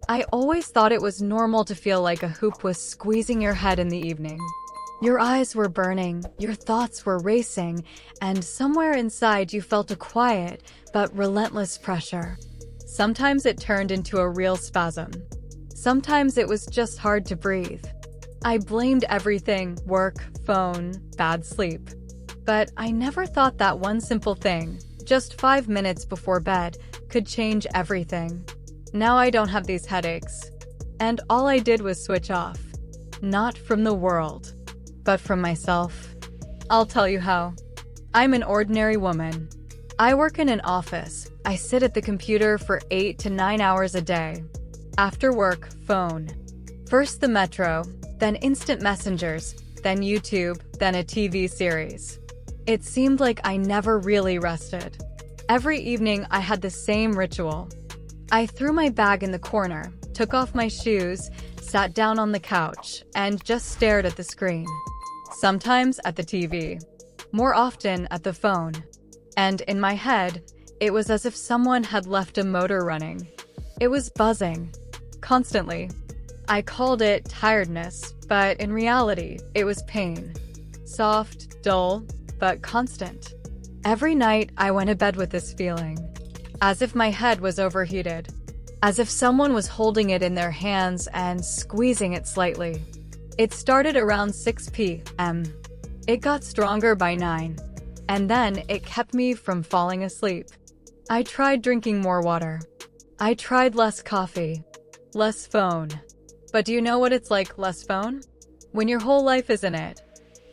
I always thought it was normal to feel like a hoop was squeezing your head in the evening. Your eyes were burning, your thoughts were racing, and somewhere inside you felt a quiet but relentless pressure. Sometimes it turned into a real spasm. Sometimes it was just hard to breathe. I blamed everything: work, phone, bad sleep. But I never thought that one simple thing, just 5 minutes before bed, could change everything. Now I don't have these headaches. And all I did was switch off. Not from the world, but from myself. I'll tell you how. I'm an ordinary woman. I work in an office. I sit at the computer for 8 to 9 hours a day. After work, phone. First the metro, then instant messengers, then YouTube, then a TV series. It seemed like I never really rested. Every evening I had the same ritual. I threw my bag in the corner, took off my shoes, sat down on the couch, and just stared at the screen. Sometimes at the TV, more often at the phone. And in my head, it was as if someone had left a motor running. It was buzzing, constantly. I called it tiredness, but in reality, it was pain. Soft, dull, but constant. Every night, I went to bed with this feeling, as if my head was overheated, as if someone was holding it in their hands and squeezing it slightly. It started around 6 p.m. It got stronger by 9, and then it kept me from falling asleep. I tried drinking more water. I tried less coffee, less phone. But do you know what it's like, less phone? When your whole life is in it.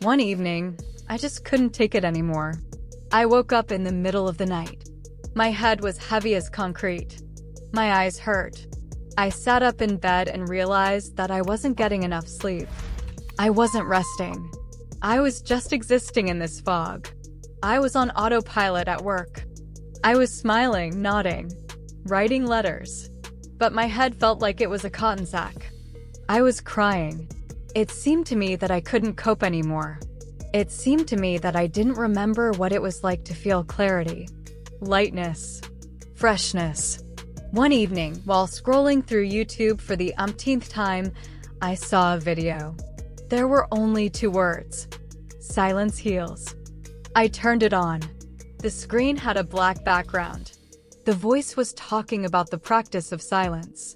One evening, I just couldn't take it anymore. I woke up in the middle of the night. My head was heavy as concrete. My eyes hurt. I sat up in bed and realized that I wasn't getting enough sleep. I wasn't resting. I was just existing in this fog. I was on autopilot at work. I was smiling, nodding, writing letters. But my head felt like it was a cotton sack. I was crying. It seemed to me that I couldn't cope anymore. It seemed to me that I didn't remember what it was like to feel clarity, lightness, freshness. One evening, while scrolling through YouTube for the umpteenth time, I saw a video. There were only 2 words: silence heals. I turned it on. The screen had a black background. The voice was talking about the practice of silence.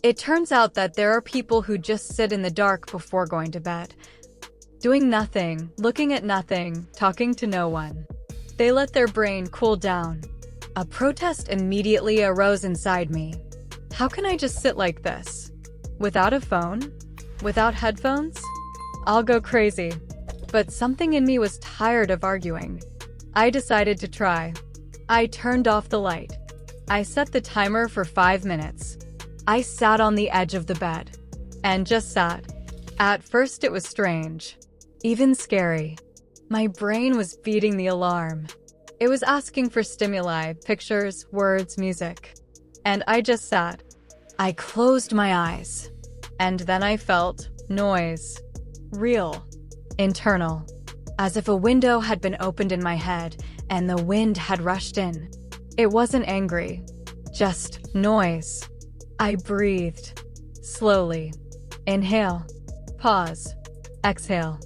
It turns out that there are people who just sit in the dark before going to bed, doing nothing, looking at nothing, talking to no one. They let their brain cool down. A protest immediately arose inside me. How can I just sit like this? Without a phone? Without headphones? I'll go crazy. But something in me was tired of arguing. I decided to try. I turned off the light. I set the timer for 5 minutes. I sat on the edge of the bed. And just sat. At first it was strange. Even scary. My brain was beating the alarm. It was asking for stimuli, pictures, words, music. And I just sat. I closed my eyes. And then I felt noise. Real. Internal. As if a window had been opened in my head and the wind had rushed in. It wasn't angry. Just noise. I breathed. Slowly. Inhale. Pause. Exhale.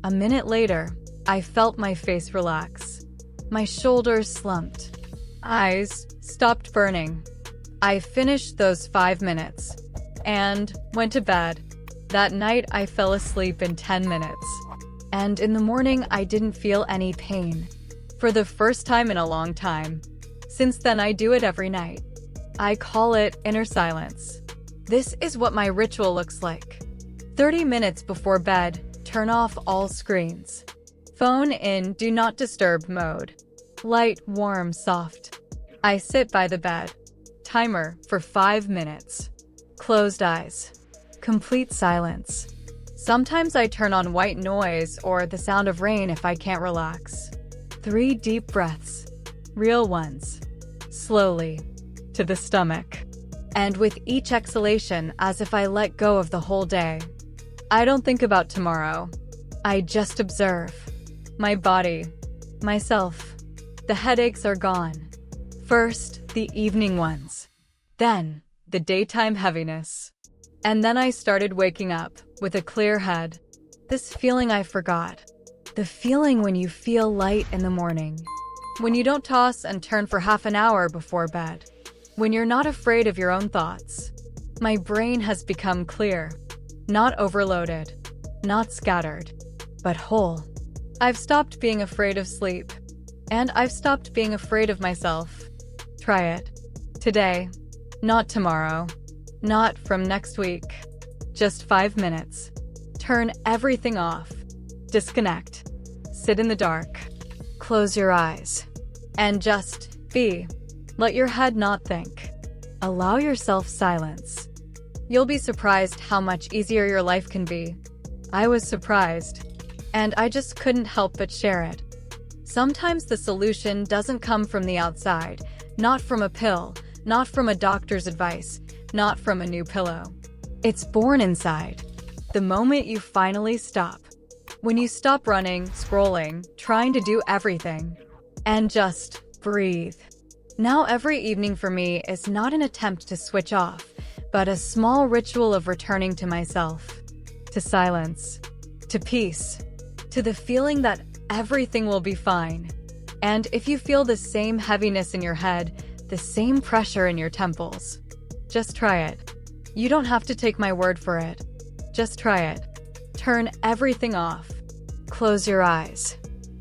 A minute later, I felt my face relax. My shoulders slumped. Eyes stopped burning. I finished those 5 minutes and went to bed. That night, I fell asleep in 10 minutes. And in the morning, I didn't feel any pain. For the first time in a long time. Since then, I do it every night. I call it inner silence. This is what my ritual looks like. 30 minutes before bed, turn off all screens. Phone in do not disturb mode. Light, warm, soft. I sit by the bed. Timer for 5 minutes. Closed eyes. Complete silence. Sometimes I turn on white noise or the sound of rain if I can't relax. 3 deep breaths. Real ones. Slowly. To the stomach. And with each exhalation, as if I let go of the whole day. I don't think about tomorrow. I just observe. My body. Myself. The headaches are gone. First, the evening ones. Then, the daytime heaviness. And then I started waking up with a clear head. This feeling I forgot. The feeling when you feel light in the morning. When you don't toss and turn for half an hour before bed. When you're not afraid of your own thoughts. My brain has become clear. Not overloaded. Not scattered. But whole. I've stopped being afraid of sleep. And I've stopped being afraid of myself. Try it. Today. Not tomorrow. Not from next week. Just 5 minutes. Turn everything off. Disconnect. Sit in the dark. Close your eyes. And just be. Let your head not think. Allow yourself silence. You'll be surprised how much easier your life can be. I was surprised. And I just couldn't help but share it. Sometimes the solution doesn't come from the outside, not from a pill, not from a doctor's advice, not from a new pillow. It's born inside. The moment you finally stop. When you stop running, scrolling, trying to do everything, and just breathe. Now every evening for me is not an attempt to switch off, but a small ritual of returning to myself, to silence, to peace, to the feeling that everything will be fine. And if you feel the same heaviness in your head, the same pressure in your temples, just try it. You don't have to take my word for it. Just try it. Turn everything off. Close your eyes.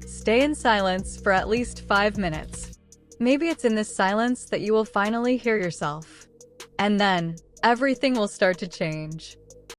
Stay in silence for at least 5 minutes. Maybe it's in this silence that you will finally hear yourself. And then, everything will start to change.